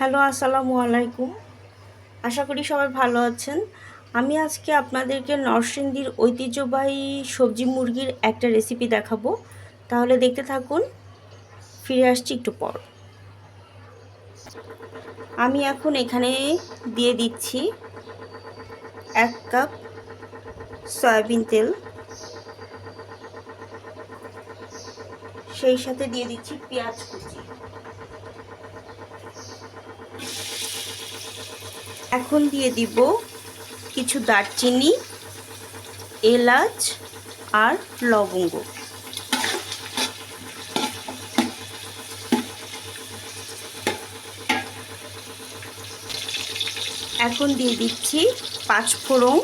Hello, আসসালামু আলাইকুম। আশা করি সবাই ভালো আছেন। আমি আজকে আপনাদেরকে নরসিংদীর ঐতিহ্যবাহী সবজি মুরগির একটা রেসিপি দেখাবো। তাহলে দেখতে থাকুন, ফিরে আসছি একটু পর। আমি এখন এখানে দিয়ে দিচ্ছি 1 কাপ সয়াবিন তেল, সেই সাথে দিয়ে দিচ্ছি পেঁয়াজ কুচি। এখন দিয়ে দিব কিছু দারচিনি, এলাচ আর লবঙ্গ। এখন দিয়ে দিচ্ছি 5 ফোড়ন।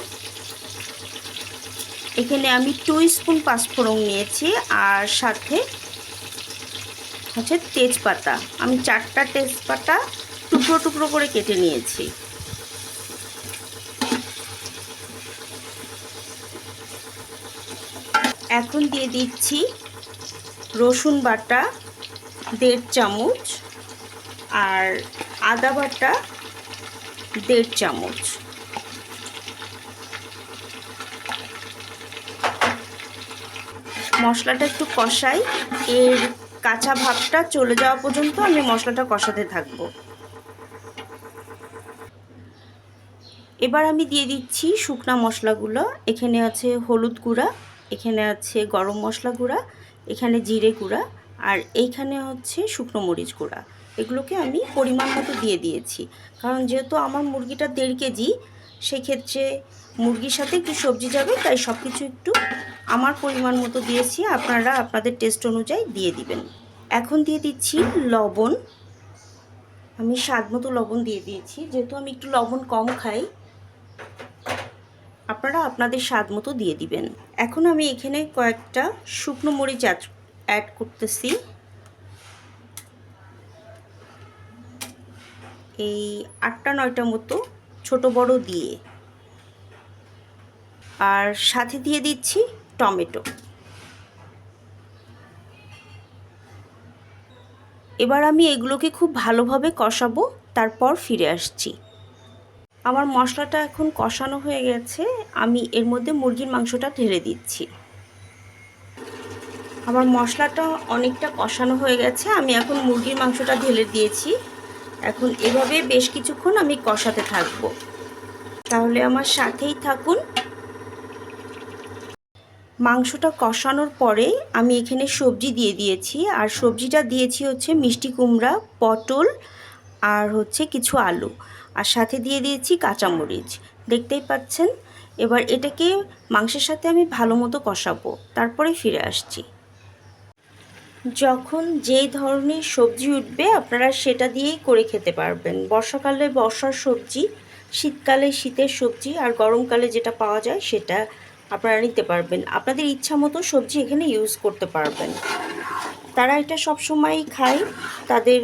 এখানে আমি 2 স্পুন 5 ফোড়ন নিয়েছি, আর সাথে হচ্ছে তেজপাতা। আমি 4টা তেজপাতা টুকরো টুকরো করে কেটে নিয়েছি। এখন দিয়ে দিচ্ছি রসুন বাটা 1.5 চামচ আর আদা বাটা 1.5 চামচ। মশলাটা একটু কষাই, এর কাঁচা ভাবটা চলে যাওয়া পর্যন্ত আমি মশলাটা কষাতে থাকব। এবার আমি দিয়ে দিচ্ছি শুকনা মশলাগুলো। এখানে আছে হলুদ গুঁড়া, এখানে আছে গরম মশলা গুঁড়া, এখানে জিরে গুঁড়া, আর এইখানে হচ্ছে শুকনো মরিচ গুঁড়া। এগুলোকে আমি পরিমাণ মতো দিয়ে দিয়েছি, কারণ যেহেতু আমার মুরগিটা 1.5 কেজি, সেক্ষেত্রে মুরগির সাথে একটু সবজি যাবে, তাই সব কিছু একটু আমার পরিমাণ মতো দিয়েছি। আপনারা আপনাদের টেস্ট অনুযায়ী দিয়ে দিবেন। এখন দিয়ে দিচ্ছি লবণ। আমি স্বাদ মতো লবণ দিয়ে দিয়েছি, যেহেতু আমি একটু লবণ কম খাই, আপনারা আপনাদের স্বাদ মতো দিয়ে দিবেন। এখন আমি এখানে কয়েকটা শুকনো মরিচ অ্যাড করতেছি। এই 8টা 9টা মতো ছোট বড় দিয়ে, আর সাথে দিয়ে দিচ্ছি টমেটো। এবার আমি এগুলোকে খুব ভালোভাবে কষাবো, তারপর ফিরে আসছি। আমার মশলাটা এখন কষানো হয়ে গেছে, আমি এর মধ্যে মুরগির মাংসটা ঢেলে দিচ্ছি। আমার মশলাটা অনেকটা কষানো হয়ে গেছে, আমি এখন মুরগির মাংসটা ঢেলে দিয়েছি। এখন এভাবে বেশ কিছুক্ষণ আমি কষাতে থাকব, তাহলে আমার সাথেই থাকুন। মাংসটা কষানোর পরে আমি এখানে সবজি দিয়ে দিয়েছি, আর সবজিটা দিয়েছি হচ্ছে মিষ্টি কুমড়া, পটল আর হচ্ছে কিছু আলু, আর সাথে দিয়ে দিয়েছি কাঁচামরিচ, দেখতেই পাচ্ছেন। এবার এটাকে মাংসের সাথে আমি ভালো মতো কষাবো, তারপরে ফিরে আসছি। যখন যেই ধরনের সবজি উঠবে আপনারা সেটা দিয়েই করে খেতে পারবেন। বর্ষাকালে বর্ষার সবজি, শীতকালে শীতের সবজি, আর গরমকালে যেটা পাওয়া যায় সেটা আপনারা নিতে পারবেন। আপনাদের ইচ্ছা মতো সবজি এখানে ইউজ করতে পারবেন। তারা এটা সবসময়ই খায়, তাদের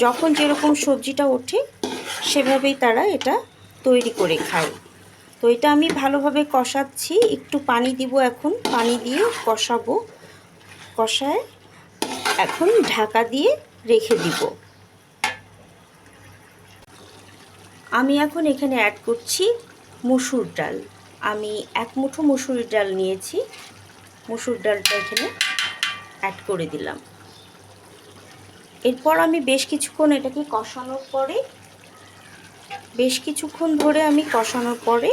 যখন যেরকম সবজিটা ওঠে সেভাবেই তারা এটা তৈরি করে খায়। তো এটা আমি ভালোভাবে কষাচ্ছি, একটু পানি দিব, এখন পানি দিয়ে কষাবো। কষায় এখন ঢাকা দিয়ে রেখে দিব। আমি এখন এখানে অ্যাড করছি মসুর ডাল। আমি 1 মুঠো মসুর ডাল নিয়েছি, মসুর ডালটা এখানে অ্যাড করে দিলাম। এরপর আমি বেশ কিছুক্ষণ এটাকে কষানোর পরে, বেশ কিছুক্ষণ ধরে আমি কষানোর পরে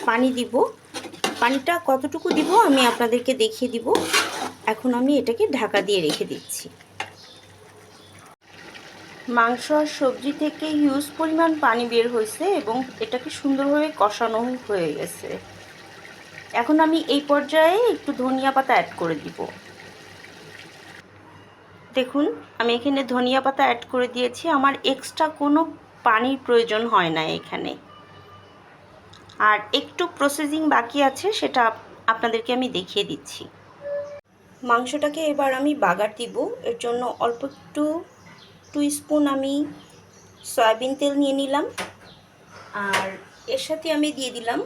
পানি দিব। পানিটা কতটুকু দিব আমি আপনাদেরকে দেখিয়ে দিব। এখন আমি এটাকে ঢাকা দিয়ে রেখে দিচ্ছি। মাংস আর সবজি থেকে হিউজ পরিমাণ পানি বের হয়েছে এবং এটাকে সুন্দরভাবে কষানো হয়ে গেছে। এখন আমি এই পর্যায়ে একটু ধনিয়া পাতা অ্যাড করে দিব। দেখুন, আমি এখানে ধনিয়া পাতা অ্যাড করে দিয়েছি। আমার এক্সট্রা কোনো পানির প্রয়োজন হয় না এখানে। আর একটু প্রসেসিং বাকি আছে, সেটা আপনাদেরকে আমি দেখিয়ে দিচ্ছি। মাংসটাকে এবার আমি বাগার দিব। এর জন্য অল্প একটু 2 স্পুন আমি সয়াবিন তেল নিয়ে নিলাম, আর এর সাথে আমি দিয়ে দিলাম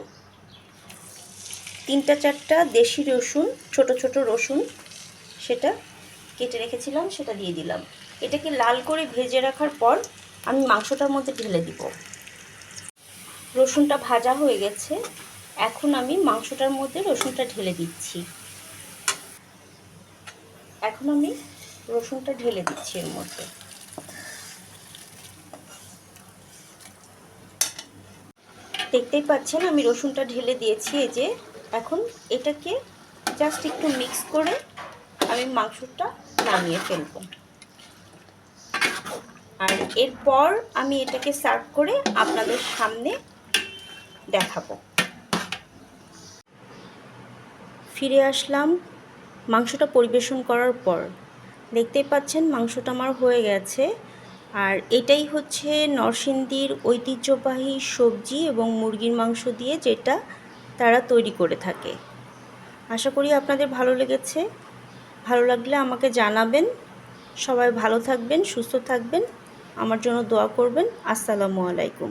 3টা 4টা দেশি রসুন, ছোট ছোট রসুন, সেটা কেটে রেখেছিলাম, সেটা দিয়ে দিলাম। এটাকে লাল করে ভেজে রাখার পর আমি মাংসটার মধ্যে ঢেলে দিব। রসুনটা ভাজা হয়ে গেছে, এখন আমি মাংসটার মধ্যে রসুনটা ঢেলে দিচ্ছি। এর মধ্যে দেখতেই পাচ্ছেন আমি রসুনটা ঢেলে দিয়েছি। এই যে এখন এটাকে জাস্ট একটু মিক্স করে আমি মাংসটা নামিয়ে ফেলব। আর এরপর আমি এটাকে সার্ভ করে আপনাদের সামনে দেখাবো। ফিরে আসলাম মাংসটা পরিবেশন করার পর। দেখতেই পাচ্ছেন মাংসটা আমার হয়ে গেছে। আর এটাই হচ্ছে নরসিংদীর ঐতিহ্যবাহী সবজি এবং মুরগির মাংস দিয়ে যেটা তারা তৈরি করে থাকে। আশা করি আপনাদের ভালো লেগেছে। ভালো লাগলে আমাকে জানাবেন। সবাই ভালো থাকবেন, সুস্থ থাকবেন, আমার জন্য দোয়া করবেন। আসসালামু আলাইকুম।